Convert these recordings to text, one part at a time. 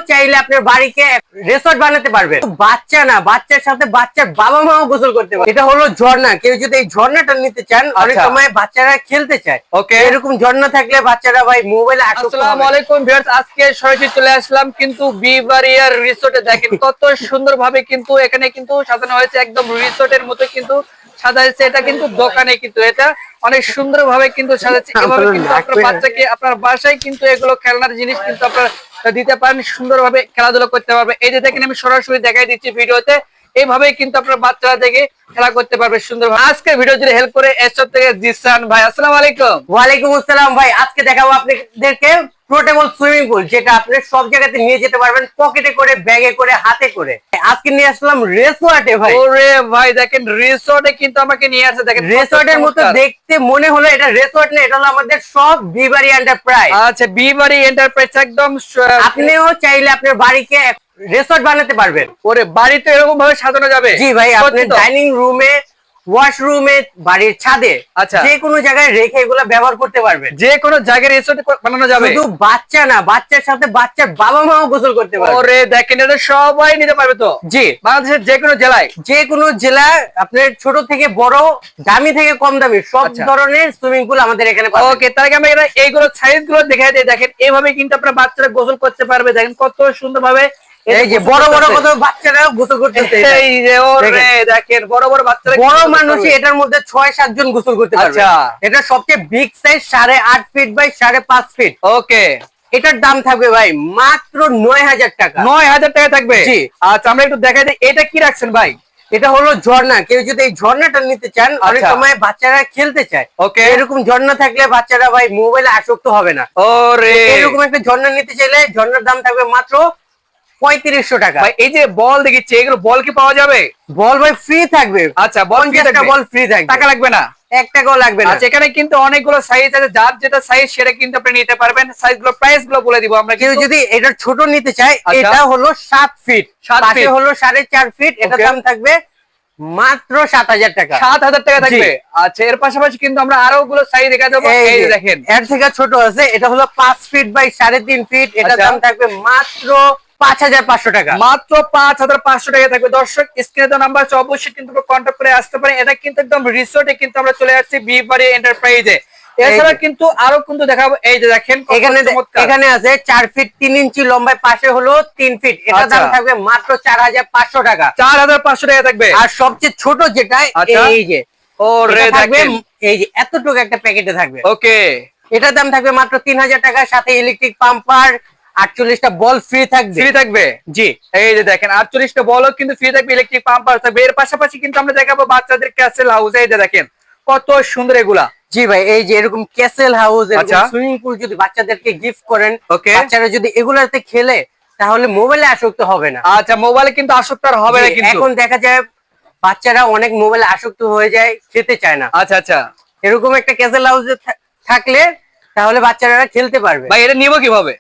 চাইলে আপনার বাড়িকে রিসোর্ট বানাতে পারবেন। বাচ্চা না, বাচ্চার সাথে বাচ্চার বাবা মাও গোসল করতে পারে। এটা হলো ঝর্ণা। কেউ যদি এই ঝর্ণাটা নিতে চান, অনেক সময় বাচ্চারা খেলতে চায়, এরকম ঝর্ণা থাকলে বাচ্চারা ভাই মোবাইলে আসক্ত হবে। আসসালামু আলাইকুম ভিউয়ার্স, আজকে সরাসরি চলে আসলাম কিন্তু বিবারিয়া রিসোর্টে। দেখেন কত সুন্দর ভাবে কিন্তু এখানে কিন্তু সাজানো হয়েছে, একদম রিসোর্টের মতো কিন্তু সাজাইছে। এটা কিন্তু দোকানে কিন্তু এটা অনেক সুন্দর ভাবে কিন্তু সাজাচ্ছে। এভাবে কিন্তু আপনার বাচ্চাকে আপনার বাসায় কিন্তু এগুলো খেলনার জিনিস কিন্তু আপনার দিতে পারেন, সুন্দর ভাবে খেলাধুলা করতে পারবে। এই যে দেখেন আমি সরাসরি দেখাই দিচ্ছি ভিডিওতে, এইভাবেই কিন্তু আপনার বাচ্চারা দেখে খেলা করতে পারবে সুন্দর ভাবে। আজকে ভিডিও যদি হেল্প করে এসব থেকে জিসান ভাই, আসসালামু আলাইকুম। ওয়ালাইকুম আসসালাম ভাই। আজকে দেখাবো আপনাদেরকে পোর্টেবল সুইমিং পুল, যেটা আপনি সব জায়গাতে নিয়ে যেতে পারবেন, পকেটে করে, ব্যাগে করে, হাতে করে। আজকে নিয়ে আসলাম রিসোর্টে ভাই। ওরে ভাই দেখেন রিসোর্টে কিন্তু আমাকে নিয়ে আসে। দেখেন রিসোর্টের মতো দেখতে মনে হলো, এটা রিসোর্ট না, এটা হলো আমাদের সব বিবারি এন্টারপ্রাইজ। আচ্ছা, বিবারি এন্টারপ্রাইজ একদম। আপনিও চাইলে আপনার বাড়িকে রিসোর্ট বানাতে পারবেন। ওরে বাড়িতে এরকম ভাবে সাজানো যাবে? জি ভাই, আপনি ডাইনিং রুমে, ওয়াশরুমে, বাড়ির ছাদে, আচ্ছা, যে কোনো জায়গায় রেখে এগুলো ব্যবহার করতে পারবেন। যে কোনো জায়গায় রিসোর্ট বানানো যাবে। শুধু বাচ্চা না, বাচ্চার সাথে বাচ্চার বাবা মাও গোসল করতে পারবে। ওরে দেখেন এটা সবাই নিতে পারবে তো? জি, বাংলাদেশের যে কোনো জেলায়, যে কোনো জেলায় আপনার ছোট থেকে বড়, দামি থেকে কম দামি সব ধরনের সুইমিং পুল আমাদের এখানে পাবেন। ওকে, তার আগে আমরা এইগুলো সাইজ গুলো দেখাই দিই। দেখেন এইভাবে কিন্তু আপনার বাচ্চারা গোসল করতে পারবে। দেখেন কত সুন্দর ভাবে, এই যে বড় বড় কত বাচ্চারা গোসল করতেছে। এই যে ওরে দেখেন বড় বড় বাচ্চারা, বড় মানুষই এটার মধ্যে 6-7 জন গোসল করতে পারবে। আচ্ছা, এটা সবচেয়ে big size, 8.5 feet by 5.5 feet. Okay, এটার দাম থাকবে ভাই মাত্র 9,000 টাকা। 9,000 টাকা থাকবে। জি। আচ্ছা, আমরা একটু দেখাই দিই এটা কি রাখছেন ভাই। এটা হলো ঝর্ণা। কেউ যদি এই ঝর্ণাটা নিতে চান, অনেক সময় বাচ্চারা খেলতে চায়, এরকম ঝর্ণা থাকলে বাচ্চারা ভাই মোবাইলে আসক্ত হবে না। ওরে এরকম একটা ঝর্ণা নিতে চাইলে ঝর্ণার দাম থাকবে মাত্র 3500 টাকা। ভাই এই যে বল দেখছি, এগুলো বল কি পাওয়া যাবে? বল ভাই ফ্রি থাকবে। আচ্ছা, বল ফ্রি থাকবে, বল ফ্রি থাকবে, টাকা লাগবে না, 1 টাকাও লাগবে না। আচ্ছা, এখানে কিন্তু অনেকগুলো সাইজ আছে, যার যেটা সাইজ সেটা কিন্তু আপনি নিতে পারবেন। সাইজ গুলো, প্রাইস গুলো বলে দিব আমরা। কেউ যদি এটা ছোট নিতে চায়, এটা হলো 7 ফিট, পাশে হলো 4.5 ফিট, এটা দাম থাকবে মাত্র 7,000 টাকা। 7,000 টাকা থাকবে। আচ্ছা, এর পাশাপাশি কিন্তু আমরা আরো গুলো সাইজ দেখা দেবো। এই দেখেন এর থেকে ছোট আছে, এটা হলো 5 ফিট বাই 3.5 ফিট, এটা দাম থাকবে মাত্র 5,500 টাকা। মাত্র 5,500 টাকা থাকবে। দর্শক স্ক্রিনে দেওয়া নাম্বার আছে, অবশ্যই কিন্তু কন্ট্যাক্ট করে আসতে পারেন। এটা কিন্তু একদম রিসোর্টে কিন্তু আমরা চলে আসছি বিবারি এন্টারপ্রাইজে। এছাড়া কিন্তু আরো কিন্তু দেখাবো। এই যে দেখেন এখানে আছে 4 ফিট 3 ইঞ্চি লম্বায়, পাশে হলো 3 ফিট, এটা দাম থাকবে মাত্র 4,500 টাকা। 4,500 টাকা থাকবে। আর সবচেয়ে ছোট যেটা, এই যে ওরে দেখেন, এই যে এতটুকু একটা প্যাকেটে থাকবে। ওকে, এটার দাম থাকবে মাত্র 3,000 টাকা, সাথে ইলেকট্রিক পাম্পার 48টা বল ফ্রি থাকবে। ফ্রি থাকবে, জি। এই যে দেখেন 48টা বলও কিন্তু ফ্রি থাকবে, ইলেকট্রিক পাম্পার থাকবে। এর পাশাপাশি কিন্তু আমরা দেখাবো বাচ্চাদের ক্যাসেল হাউস। এই যে দেখেন কত সুন্দর এগুলা। জি ভাই, এই যে এরকম ক্যাসেল হাউস, সুইমিং পুল যদি বাচ্চাদেরকে গিফট করেন, বাচ্চারা যদি এগুলাতে খেলে, তাহলে মোবাইলে আসক্ত হবে না। আচ্ছা, মোবাইলে কিন্তু আসক্ত আর হবে না। কিন্তু এখন দেখা যায় বাচ্চারা অনেক মোবাইলে আসক্ত হয়ে যায়, খেতে চায় না। আচ্ছা আচ্ছা, এরকম একটা ক্যাসেল হাউসে থাকলে তাহলে বাচ্চারা খেলতে পারবে। ভাই এটা নিব কিভাবে?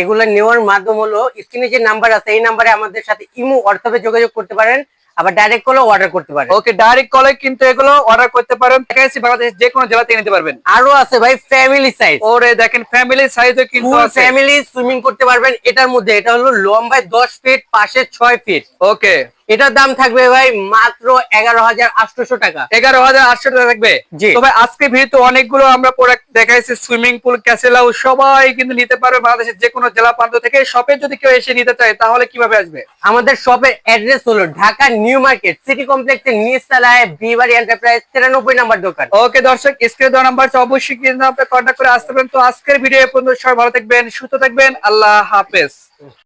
এগুলা নেওয়ার মাধ্যম হলো, স্ক্রিনে যে নাম্বার আছে এই নাম্বারে আমাদের সাথে ইমো, হোয়াটসঅ্যাপে যোগাযোগ করতে পারেন, আবার ডাইরেক্ট কলেও অর্ডার করতে পারেন। ওকে, ডাইরেক্ট কলে কিন্তু এগুলো অর্ডার করতে পারেন। দেখাইছি বাংলাদেশের যে কোনো জেলা থেকে নিতে পারবেন। আরো আছে ভাই ফ্যামিলি সাইজ। ওরে দেখেন ফ্যামিলি সাইজও কিন্তু আছে, ফ্যামিলি সুইমিং করতে পারবেন এটার মধ্যে। এটা হলো লম্বায় 10 ফিট, পাশে 6 ফিট। ওকে, এটার দাম থাকবে ভাই মাত্র 11,800 টাকা। 11,800 টাকা থাকবে। তো ভাই আজকে ভিডিওতে অনেকগুলো আমরা প্রোডাক্ট দেখাইছি, সুইমিং পুল, ক্যাসেল হাউস, সবাই কিন্তু নিতে পারবে বাংলাদেশের যে কোনো জেলা প্রান্ত থেকে। শপে যদি কেউ এসে নিতে চায় তাহলে কিভাবে আসবে? আমাদের শপের অ্যাড্রেস হলো ঢাকা নিউ মার্কেট সিটি কমপ্লেক্সের নিচতলায় বিবারি এন্টারপ্রাইজ 93 নম্বর দোকান। ওকে দর্শক, স্ক্রিনে দেওয়া নাম্বার অবশ্যই কিন্তু আপনি কন্ট্যাক্ট করে আসতে পারেন। তো আজকের ভিডিও পর্যন্ত সবাই ভালো থাকবেন, সুস্থ থাকবেন, আল্লাহ হাফেজ।